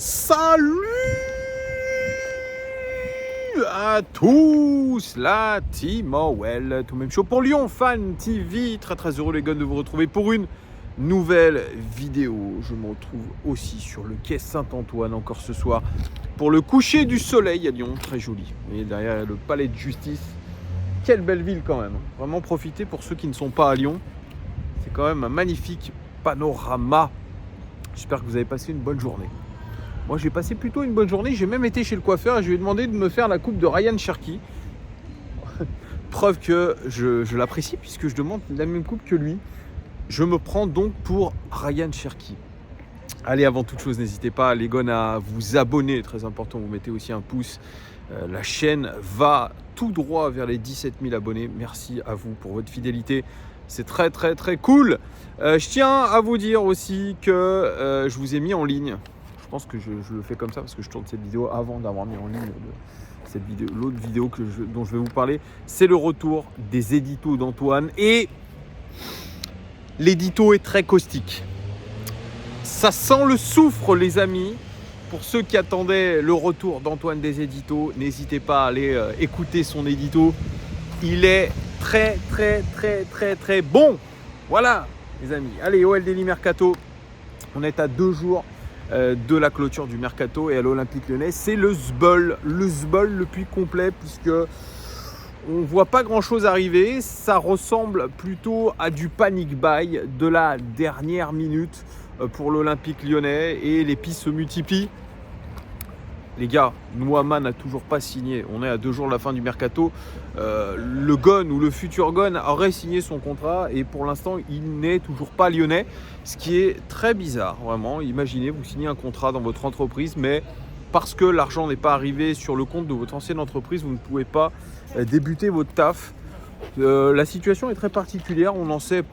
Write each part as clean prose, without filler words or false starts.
Salut à tous, la team Owell, tout même chaud pour Lyon Fan TV. Très heureux les gars de vous retrouver pour une nouvelle vidéo. Je me retrouve aussi sur le quai Saint-Antoine encore ce soir pour le coucher du soleil à Lyon, très joli. Et derrière le palais de justice, quelle belle ville quand même. Vraiment profitez pour ceux qui ne sont pas à Lyon. C'est quand même un magnifique panorama. J'espère que vous avez passé une bonne journée. Moi, j'ai passé plutôt une bonne journée. J'ai même été chez le coiffeur et je lui ai demandé de me faire la coupe de Ryan Cherki. Preuve que je l'apprécie puisque je demande la même coupe que lui. Je me prends donc pour Ryan Cherki. Allez, avant toute chose, n'hésitez pas, les gars, à vous abonner. Très important, vous mettez aussi un pouce. La chaîne va tout droit vers les 17 000 abonnés. Merci à vous pour votre fidélité. C'est très cool. Je tiens à vous dire aussi que je vous ai mis en ligne. Je pense que je le fais comme ça parce que je tourne cette vidéo avant d'avoir mis en ligne cette vidéo. L'autre vidéo dont je vais vous parler, c'est le retour des éditos d'Antoine. Et l'édito est très caustique. Ça sent le soufre, les amis. Pour ceux qui attendaient le retour d'Antoine des éditos, n'hésitez pas à aller écouter son édito. Il est très bon. Voilà, les amis. Allez, OL Daily Mercato. On est à 2 jours de la clôture du Mercato et à l'Olympique Lyonnais. C'est le sbul le plus complet puisque on ne voit pas grand-chose arriver. Ça ressemble plutôt à du panic buy de la dernière minute pour l'Olympique Lyonnais et les pistes se multiplient. Les gars, Nouama n'a toujours pas signé. On est à 2 jours de la fin du Mercato. Le Gon ou le futur Gon aurait signé son contrat et pour l'instant, il n'est toujours pas lyonnais. Ce qui est très bizarre, vraiment. Imaginez, vous signez un contrat dans votre entreprise, mais parce que l'argent n'est pas arrivé sur le compte de votre ancienne entreprise, vous ne pouvez pas débuter votre taf. La situation est très particulière. On n'en sait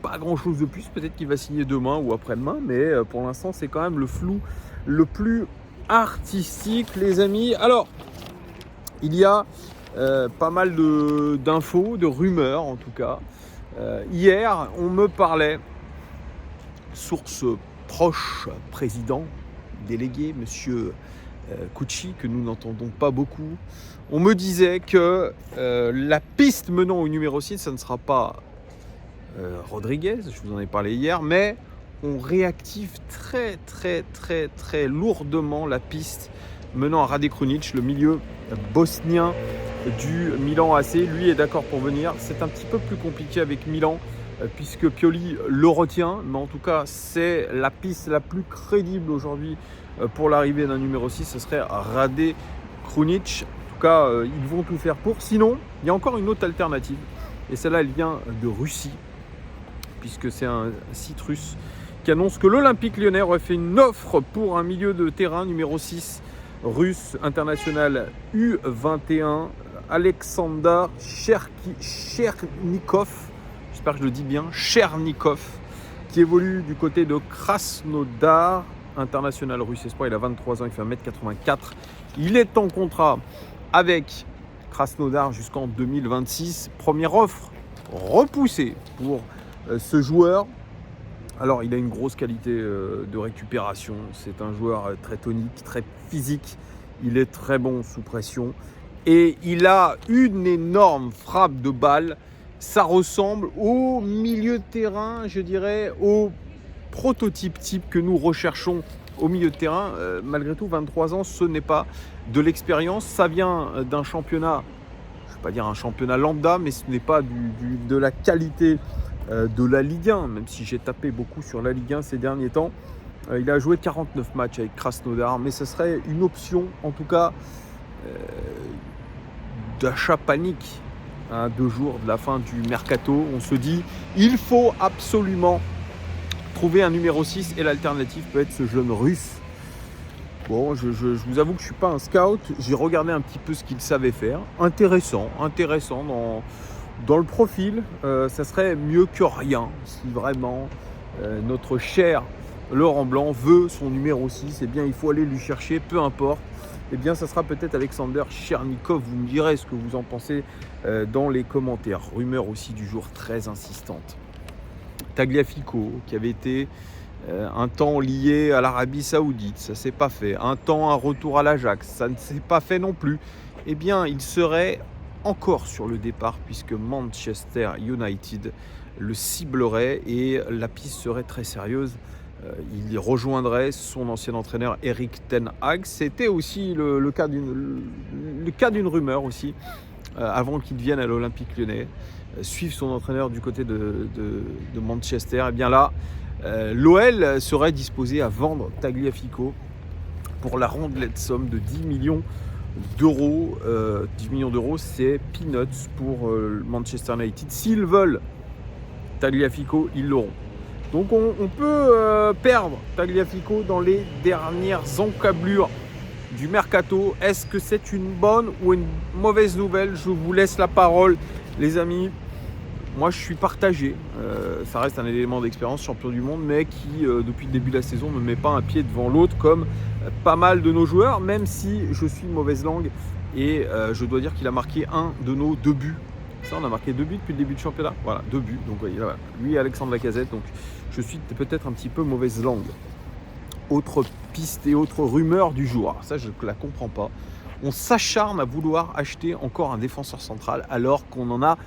pas grand-chose de plus. Peut-être qu'il va signer demain ou après-demain, mais pour l'instant, c'est quand même le flou le plus artistique, les amis. Alors, il y a pas mal d'infos, de rumeurs en tout cas. Hier, on me parlait, source proche, président, délégué, monsieur Cucci, que nous n'entendons pas beaucoup. On me disait que la piste menant au numéro 6, ça ne sera pas Rodriguez, je vous en ai parlé hier, mais on réactive très lourdement la piste menant à Rade Krunic, le milieu bosnien du Milan AC. Lui est d'accord pour venir. C'est un petit peu plus compliqué avec Milan puisque Pioli le retient, mais en tout cas c'est la piste la plus crédible aujourd'hui pour l'arrivée d'un numéro 6, ce serait Rade Krunic. En tout cas, ils vont tout faire pour. Sinon, il y a encore une autre alternative et celle-là, elle vient de Russie puisque c'est un site russe qui annonce que l'Olympique Lyonnais aurait fait une offre pour un milieu de terrain numéro 6 russe international U21 Alexander Chernikov, j'espère que je le dis bien, Chernikov, qui évolue du côté de Krasnodar, international russe espoir. Il a 23 ans, il fait 1m84. Il est en contrat avec Krasnodar jusqu'en 2026. Première offre repoussée pour ce joueur. Alors, il a une grosse qualité de récupération. C'est un joueur très tonique, très physique. Il est très bon sous pression. Et il a une énorme frappe de balle. Ça ressemble au milieu de terrain, je dirais, au prototype type que nous recherchons au milieu de terrain. Malgré tout, 23 ans, ce n'est pas de l'expérience. Ça vient d'un championnat, je ne vais pas dire un championnat lambda, mais ce n'est pas de la qualité de la Ligue 1, même si j'ai tapé beaucoup sur la Ligue 1 ces derniers temps. Il a joué 49 matchs avec Krasnodar, mais ce serait une option, en tout cas, d'achat panique à 2 jours de la fin du Mercato. On se dit, il faut absolument trouver un numéro 6 et l'alternative peut être ce jeune russe. Bon, je vous avoue que je ne suis pas un scout. J'ai regardé un petit peu ce qu'il savait faire. Intéressant dans le profil, ça serait mieux que rien si vraiment notre cher Laurent Blanc veut son numéro 6. Eh bien, il faut aller lui chercher, peu importe. Eh bien, ça sera peut-être Alexander Chernikov. Vous me direz ce que vous en pensez dans les commentaires. Rumeur aussi du jour très insistante. Tagliafico, qui avait été Un temps lié à l'Arabie Saoudite, ça ne s'est pas fait. Un temps un retour à l'Ajax, ça ne s'est pas fait non plus. Eh bien, il serait encore sur le départ puisque Manchester United le ciblerait et la piste serait très sérieuse. Il rejoindrait son ancien entraîneur Erik ten Hag. C'était aussi le cas d'une rumeur aussi, avant qu'il vienne à l'Olympique Lyonnais, suivre son entraîneur du côté de Manchester. Et bien là, l'OL serait disposé à vendre Tagliafico pour la rondelette somme de 10 millions d'euros. 10 millions d'euros, c'est peanuts pour Manchester United. S'ils veulent Tagliafico, ils l'auront. Donc on peut perdre Tagliafico dans les dernières encablures du mercato. Est-ce que c'est une bonne ou une mauvaise nouvelle? Je vous laisse la parole, les amis. Moi, je suis partagé. Ça reste un élément d'expérience, champion du monde, mais qui, depuis le début de la saison, ne met pas un pied devant l'autre, comme pas mal de nos joueurs, même si je suis mauvaise langue. Et je dois dire qu'il a marqué un de nos 2 buts. Ça, on a marqué 2 buts depuis le début du championnat. Voilà, 2 buts. Donc, voyez, voilà. Lui et Alexandre Lacazette. Donc, je suis peut-être un petit peu mauvaise langue. Autre piste et autre rumeur du jour. Alors ça, je ne la comprends pas. On s'acharne à vouloir acheter encore un défenseur central alors qu'on en a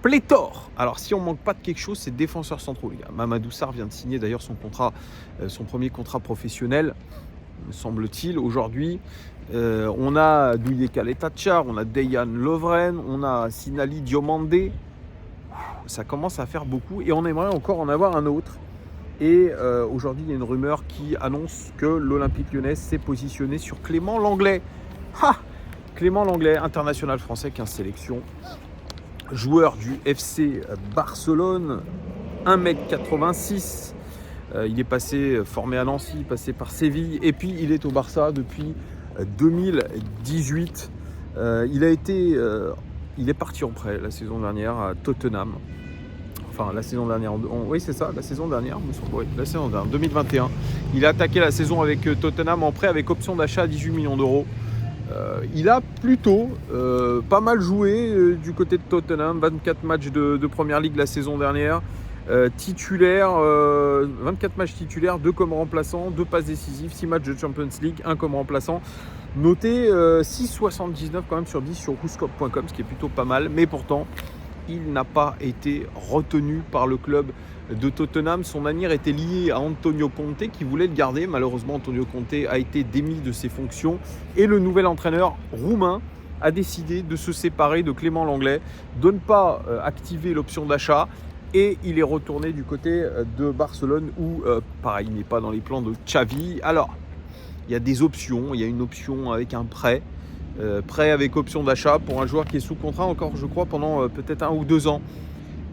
pléthore. Alors, si on ne manque pas de quelque chose, c'est défenseurs centraux, les gars. Mamadou Sarr vient de signer d'ailleurs son premier contrat professionnel, me semble-t-il, aujourd'hui. On a Douye Kaletacar, on a Dejan Lovren, on a Sinali Diomandé. Ça commence à faire beaucoup et on aimerait encore en avoir un autre. Et aujourd'hui, il y a une rumeur qui annonce que l'Olympique Lyonnais s'est positionné sur Clément Lenglet. Clément Lenglet, international français, 15 sélections. Joueur du FC Barcelone, 1m86. Il est passé, formé à Nancy, passé par Séville. Et puis, il est au Barça depuis 2018. Il est parti en prêt la saison dernière à Tottenham. Enfin, la saison dernière. Oui, c'est ça, la saison dernière. Oui, la saison dernière, 2021. Il a attaqué la saison avec Tottenham en prêt avec option d'achat à 18 millions d'euros. Il a plutôt pas mal joué du côté de Tottenham. 24 matchs de Première Ligue la saison dernière. Titulaire, 24 matchs titulaires, 2 comme remplaçant, 2 passes décisives, 6 matchs de Champions League, 1 comme remplaçant. Noté 6,79 quand même sur 10 sur WhoScope.com, ce qui est plutôt pas mal. Mais pourtant, il n'a pas été retenu par le club de Tottenham. Son avenir était lié à Antonio Conte qui voulait le garder. Malheureusement, Antonio Conte a été démis de ses fonctions et le nouvel entraîneur roumain a décidé de se séparer de Clément Lenglet, de ne pas activer l'option d'achat et il est retourné du côté de Barcelone où, pareil, il n'est pas dans les plans de Xavi. Alors, il y a des options. Il y a une option avec un prêt. Prêt avec option d'achat pour un joueur qui est sous contrat encore, je crois, pendant peut-être 1 ou 2 ans.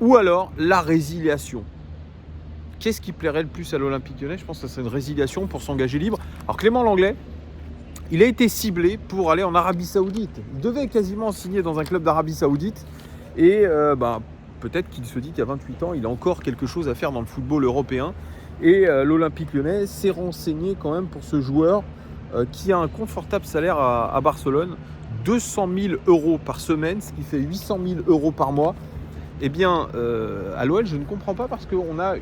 Ou alors la résiliation. Qu'est-ce qui plairait le plus à l'Olympique Lyonnais? Je pense que c'est une résiliation pour s'engager libre. Alors Clément Lenglet, il a été ciblé pour aller en Arabie Saoudite. Il devait quasiment signer dans un club d'Arabie Saoudite. Et peut-être qu'il se dit qu'à 28 ans, il a encore quelque chose à faire dans le football européen. Et l'Olympique Lyonnais s'est renseigné quand même pour ce joueur qui a un confortable salaire à Barcelone, 200 000 euros par semaine, ce qui fait 800 000 euros par mois. Eh bien, à l'OL, je ne comprends pas parce qu'on a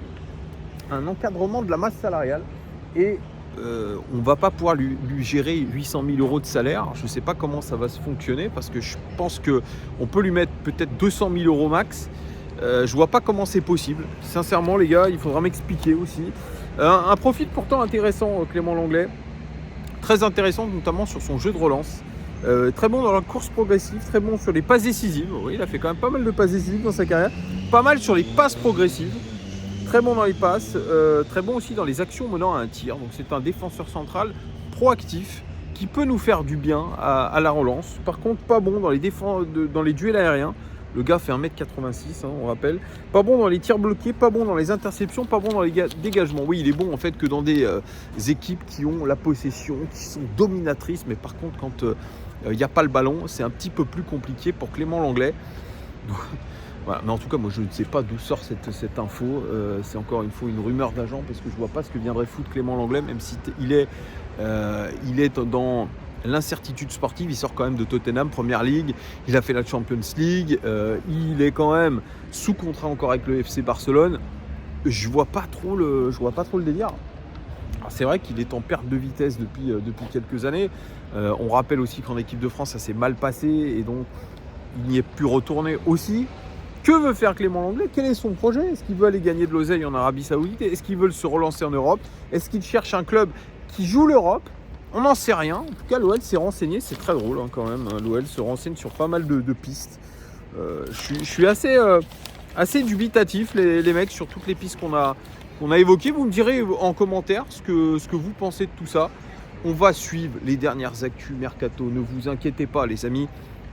un encadrement de la masse salariale et on ne va pas pouvoir lui gérer 800 000 euros de salaire. Je ne sais pas comment ça va se fonctionner parce que je pense qu'on peut lui mettre peut-être 200 000 euros max. Je ne vois pas comment c'est possible. Sincèrement, les gars, il faudra m'expliquer aussi. Un profil pourtant intéressant, Clément Lenglet. Très intéressant, notamment sur son jeu de relance. Très bon dans la course progressive, très bon sur les passes décisives. Oui, il a fait quand même pas mal de passes décisives dans sa carrière. Pas mal sur les passes progressives. Très bon dans les passes. Très bon aussi dans les actions menant à un tir. Donc c'est un défenseur central proactif qui peut nous faire du bien à la relance. Par contre, pas bon dans les duels aériens. Le gars fait 1m86, on rappelle. Pas bon dans les tirs bloqués, pas bon dans les interceptions, pas bon dans les dégagements. Oui, il est bon en fait que dans des équipes qui ont la possession, qui sont dominatrices. Mais par contre, quand il n'y a pas le ballon, c'est un petit peu plus compliqué pour Clément Lenglet. Voilà. Mais en tout cas, moi je ne sais pas d'où sort cette info. C'est encore une fois une rumeur d'agent parce que je ne vois pas ce que viendrait foutre Clément Lenglet, même si il est dans l'incertitude sportive. Il sort quand même de Tottenham, Première Ligue. Il a fait la Champions League. Il est quand même sous contrat encore avec le FC Barcelone. je vois pas trop le délire. C'est vrai qu'il est en perte de vitesse depuis quelques années. On rappelle aussi qu'en équipe de France, ça s'est mal passé et donc il n'y est plus retourné aussi. Que veut faire Clément Lenglet? Quel est son projet? Est-ce qu'il veut aller gagner de l'oseille en Arabie Saoudite? Est-ce qu'il veut se relancer en Europe? Est-ce qu'il cherche un club qui joue l'Europe? On n'en sait rien. En tout cas, l'OL s'est renseigné. C'est très drôle quand même. L'OL se renseigne sur pas mal de pistes. Je suis assez dubitatif, les mecs, sur toutes les pistes qu'on a évoquées. Vous me direz en commentaire ce que vous pensez de tout ça. On va suivre les dernières actus mercato. Ne vous inquiétez pas, les amis.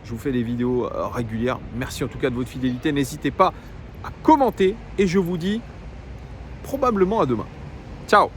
Je vous fais des vidéos régulières. Merci en tout cas de votre fidélité. N'hésitez pas à commenter et je vous dis probablement à demain. Ciao!